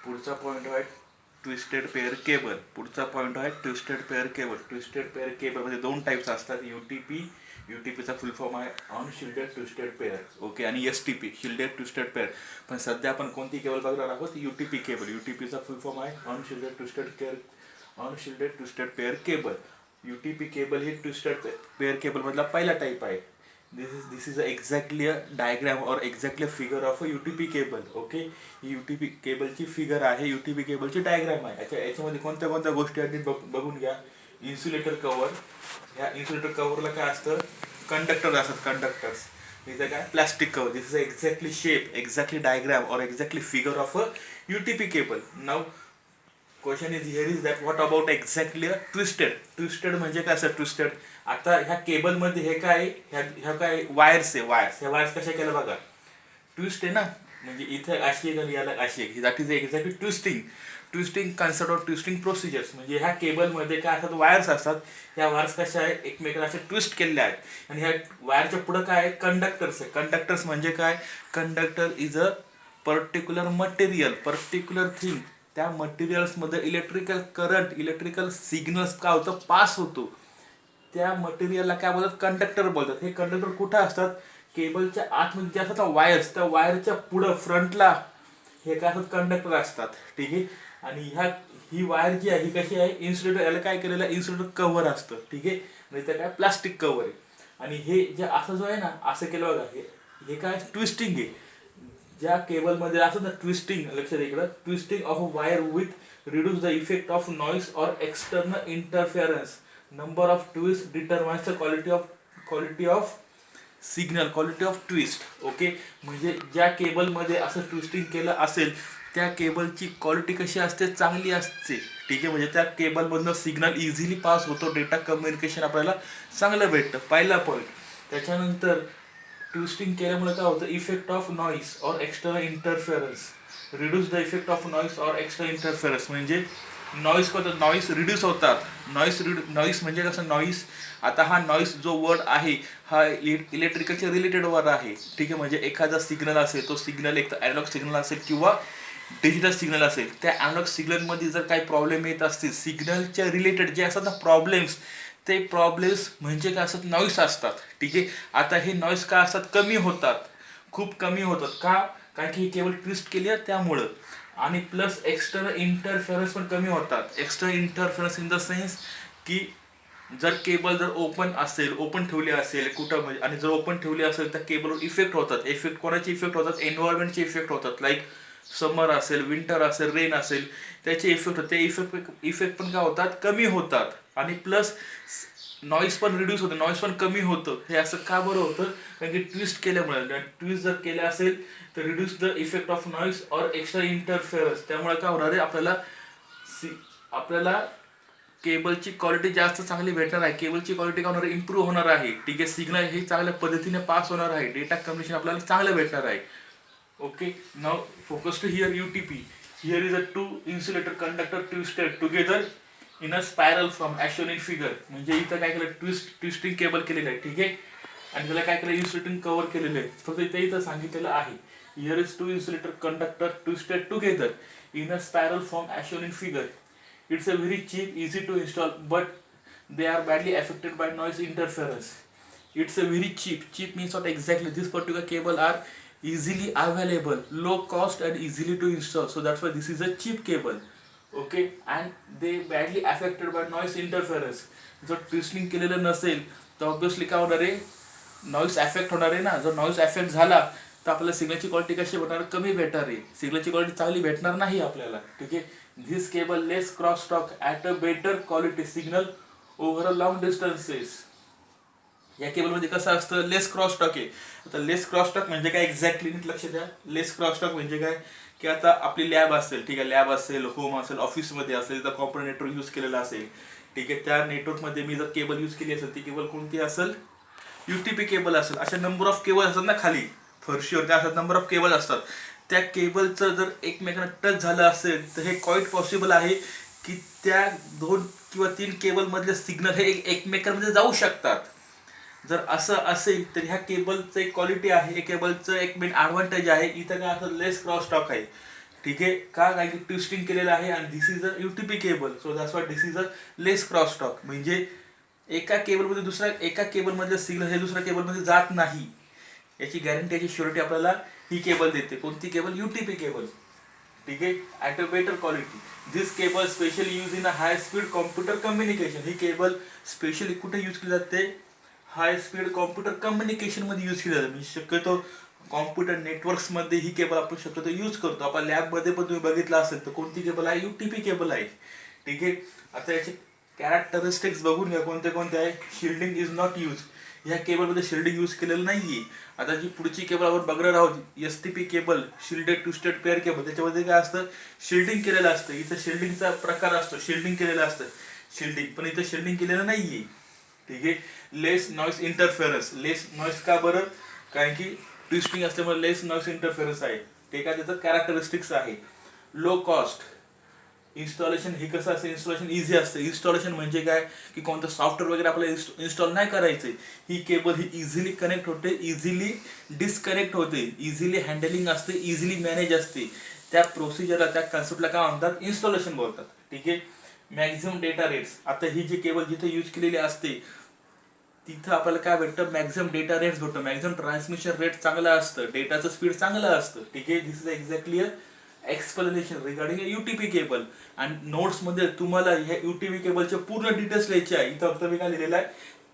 पुढचा पॉईंट आहे twisted pair cable. पुढचा पॉईंट आहे twisted pair cable. Twisted pair केबलमध्ये दोन टाईप्स असतात, यूटीपीचा फुल फॉर्म आहे अनशिल्डेड ट्विस्टेड पेअर, ओके, आणि एसटीपी शिल्डेड ट्विस्टेड पेअर. पण सध्या आपण कोणती केबल बघणार आहोत? UTP cable. यूटीपीचा फुल फॉर्म आहे unshielded twisted pair cable. UTP cable ही ट्विस्टेड पेअर केबलमधला पहिला टाईप आहे. This is exactly a diagram or exactly a figure of a UTP cable. Okay, ही यूटीपी केबलची फिगर आहे, यूटीपी केबलची डायग्राम आहे. याच्यामध्ये कोणत्या कोणत्या गोष्टी आहेत बघून घ्या. इन्सुलेटर कव्हर, ह्या इन्सुलेटर कव्हरला काय असतं? कंडक्टर असतात, कंडक्टर्स. इथं काय? Plastic cover. This is exactly shape, exactly diagram or exactly figure of a UTP cable. नाव question is here is that what about exactly a twisted. Twisted म्हणजे काय असं ट्विस्टेड? आता ह्या केबलमध्ये हे काय? ह्या काय वायर्स आहे, वायर्स. ह्या वायर्स कशा केल्या बघा, ट्विस्ट आहे ना, म्हणजे इथं अशी एक आणि याला अशी एक. That is exactly twisting. Twisting concept of twisting procedures. म्हणजे ह्या केबलमध्ये काय असतात? वायर्स असतात. ह्या वायर्स कशा आहे? एकमेकांना असे ट्विस्ट केलेल्या आहेत. आणि ह्या वायरच्या पुढं काय आहे? कंडक्टर्स आहे. कंडक्टर्स म्हणजे काय? Conductor is a particular material, particular thing. त्या मटेरियल्समध्ये इलेक्ट्रिकल करंट, इलेक्ट्रिकल सिग्नल्स काय होतं? पास होतो. त्या मटेरियलला काय बोलतात? कंडक्टर बोलतात. हे कंडक्टर कुठं असतात? केबलच्या आतमध्ये जे असतात वायर्स, त्या वायरच्या पुढं फ्रंटला हे काय असतात? कंडक्टर असतात. ठीक आहे. आणि ही वायर जी आहे ही कशी आहे? इन्सुलेटर. याला काय केलेलं आहे? इन्सुलेटर कव्हर असतं. ठीक आहे. म्हणजे त्या काय प्लास्टिक कव्हर आहे. आणि हे जे असं जो आहे ना, असं केलं बघा, हे काय ट्विस्टिंग आहे. ज्या केबलमध्ये असं ना ट्विस्टिंग, लक्षात इकडं, twisting of a wire with reduce the effect of noise or external interference. Number of twist determines the quality of signal, quality of twist. Okay, म्हणजे ज्या केबलमध्ये असं ट्विस्टिंग केलं असेल त्या केबलची क्वालिटी कशी असते? चांगली असते. ठीक आहे. म्हणजे त्या केबलमधनं सिग्नल इझिली पास होतो, डेटा कम्युनिकेशन आपल्याला चांगलं भेटतं. पहिला पॉईंट. त्याच्यानंतर ट्विस्टिंग केल्यामुळे काय होतं? Effect of noise or external interference. Reduce the effect of noise or external interference. म्हणजे नॉईस रिड्यूस होतात. नॉईस म्हणजे कसं? नॉईस, आता हा नॉईस जो वर्ड आहे हा इलेक्ट्रिकलच्या रिलेटेड वर्ड आहे. ठीक आहे. म्हणजे एखादा सिग्नल असेल, तो सिग्नल एक तर ॲनालॉग सिग्नल असेल किंवा डिजिटल सिग्नल असेल. त्या ॲनालॉग सिग्नलमध्ये जर काही प्रॉब्लेम येत असतील सिग्नलच्या रिलेटेड जे असतात ना प्रॉब्लेम्स, ते प्रॉब्लेम्स म्हणजे काय असतात? नॉईस असतात. ठीक आहे. आता हे नॉईस काय असतात? कमी होतात, खूप कमी होतात. का? कारण की ही केबल ट्विस्ट केली आहे त्यामुळं. आणि प्लस एक्सटर्नल इंटरफेरन्स पण कमी होतात. External interference in the sense की जर केबल जर ओपन ठेवली असेल कुठं म्हणजे, आणि जर ओपन ठेवली असेल तर केबलवर इफेक्ट होतात. इफेक्ट कोणाचे इफेक्ट होतात? एन्व्हायरमेंटचे इफेक्ट होतात. लाईक समर असेल, विंटर असेल, रेन असेल, त्याचे इफेक्ट होते. इफेक्ट पण काय होतात? कमी होतात. आणि प्लस नॉईस पण रिड्यूस होतं, नॉईस पण कमी होतं. हे असं का बरं होतं? कारण की ट्विस्ट केल्यामुळे. ट्विस्ट जर केलं असेल तर reduce the effect of noise और एक्स्ट्रा इंटरफेरन्स. त्यामुळे काय होणार आहे? आपल्याला केबलची क्वालिटी जास्त चांगली भेटणार आहे. केबलची क्वालिटी काय होणार आहे? इम्प्रूव्ह होणार आहे. ठीक आहे. सिग्नल हे चांगल्या पद्धतीने पास होणार आहे. डेटा कम्युनिकेशन आपल्याला चांगलं भेटणार आहे. Okay, now focus to here UTP. Here is a two insulator conductor twisted together in a spiral from as shown in figure. म्हणजे इथं काय केलं? ट्विस्टिंग केबल केलेलं आहे. ठीक आहे. आणि त्याला काय केलं? इन्सुलेटिंग कव्हर केलेलं आहे. फक्त इथं सांगितलेलं आहे here is two insulator conductor twisted together in a spiral from as shown in figure. It's a very cheap, easy to install, but they are badly affected by noise interference. It's a very cheap. Cheap means what exactly? This particular cable are easily available, low cost and easily to install. So that's why this is a cheap cable. Okay, and they badly affected by noise interference. जर twisting केलेलं नसेल तर obviously काय होणार आहे? Noise affect होणार आहे ना. जर नॉईस अफेक्ट झाला तर आपल्याला सिग्नलची क्वालिटी कशी भेटणार? कमी भेटणार आहे. सिग्नलची क्वालिटी चांगली भेटणार नाही आपल्याला. ठीक आहे. This cable less cross talk at a better quality signal over a long distances. या केबलमध्ये कसं असतं? लेस क्रॉस टॉक आहे. आता लेस क्रॉस टॉक म्हणजे काय एक्झॅक्टली नीट लक्ष द्या. लेस क्रॉस टॉक म्हणजे काय? की आता आपली लॅब असेल, ठीक आहे, लॅब असेल, होम असेल, ऑफिसमध्ये असेल, तर कॉम्प्युटर नेटवर्क यूज केलेला असेल. ठीक आहे. त्या नेटवर्कमध्ये मी जर केबल यूज केली असेल ती केबल कोणती असेल? यूटीपी केबल असेल. अशा नंबर ऑफ केबल असतात ना खाली फरशीवर, त्या असतात नंबर ऑफ केबल असतात. त्या केबलचं जर एकमेकांना टच झालं असेल तर हे क्वाईट पॉसिबल आहे की त्या 2 किंवा 3 केबलमधले सिग्नल हे एकमेकांमध्ये जाऊ शकतात. जर असं असेल तर ह्या केबलचं एक क्वालिटी आहे, या केबलचं एक मेन ॲडव्हान्टेज आहे. इथं काय असं लेस क्रॉस टॉक आहे. ठीक आहे का, काय की ट्विस्टिंग केलेलं आहे आणि this is a UTP cable, so that's why this is a less cross talk. म्हणजे एका केबलमध्ये दुसऱ्या, एका केबलमधलं सिग्नल हे दुसऱ्या केबलमध्ये जात नाही, याची गॅरंटी, याची शुरिटी आपल्याला ही केबल देते. कोणती केबल? UTP cable. ठीक आहे, at a better quality. This cable specially use in a high speed computer communication. He cable specially कुठे यूज केली जाते? हाय स्पीड कॉम्प्युटर कम्युनिकेशनमध्ये यूज केली जाते. म्हणजे शक्यतो कॉम्प्युटर नेटवर्क्समध्ये ही केबल आपण शक्यतो यूज करतो. आपण लॅबमध्ये पण तुम्ही बघितलं असेल तर कोणती केबल आहे? युटीपी केबल आहे. ठीक आहे, आता याचे कॅरेक्टरिस्टिक्स बघून घ्या कोणते कोणते आहे. Shielding is not use. ह्या केबलमध्ये शिल्डिंग यूज केलेलं नाहीये. आता जी पुढची केबल आपण बघणार आहोत, STP cable, shielded twisted pair cable, त्याच्यामध्ये काय असतं? शिल्डिंग केलेलं असतं. इथं शिल्डिंगचा प्रकार असतो, शिल्डिंग केलेलं असतं शिल्डिंग, पण इथं शिल्डिंग केलेलं नाहीये. ठीक आहे, लेस नॉईस इंटरफेरन्स. लेस नॉईस का बरं? कारण की ट्विस्टिंग असल्यामुळे लेस नॉईस इंटरफेरन्स आहे. ते काय त्याचं कॅरेक्टरिस्टिक्स आहे. Low cost. इन्स्टॉलेशन हे कसं असतं? इन्स्टॉलेशन इझी असतं. इन्स्टॉलेशन म्हणजे काय की कोणतं सॉफ्टवेअर वगैरे आपल्याला इन्स्टॉल नाही करायचं. ही केबल ही इझिली कनेक्ट होते, इझिली डिस्कनेक्ट होते, इझिली हँडलिंग असते, इझिली मॅनेज असते. त्या प्रोसिजरला, त्या कन्सेप्टला काय म्हणतात? इन्स्टॉलेशन बोलतात. ठीक आहे, मॅक्झिमम डेटा रेट्स. आता ही जी केबल जिथे यूज केलेली असते तिथं आपल्याला काय भेटतं? मॅक्झिमम डेटा रेट्स भेटतं, मॅक्झिमम ट्रान्समिशन रेट चांगलं असतं, डेटाचं स्पीड चांगलं असतं. ठीक आहे, this is exactly a explanation regarding UTP cable. आणि नोट्समध्ये तुम्हाला ह्या युटीपी केबलचे पूर्ण डिटेल्स लिहायचे आहे. इथं फक्त मी काय लिहिलेलं आहे?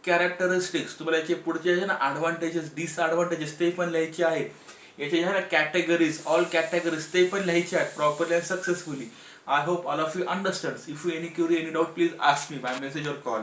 कॅरेक्टरिस्टिक्स. तुम्हाला याचे पुढचे आहे ना ॲडव्हान्टेजेस, डिसॲडव्हान्टेजेस ते पण लिहायचे आहेत. याचे जे कॅटेगरीज, ऑल कॅटेगरीज ते पण लिहायचे आहेत properly and successfully. I hope all of you understand. If you any query, any doubt, please ask me by message और कॉल.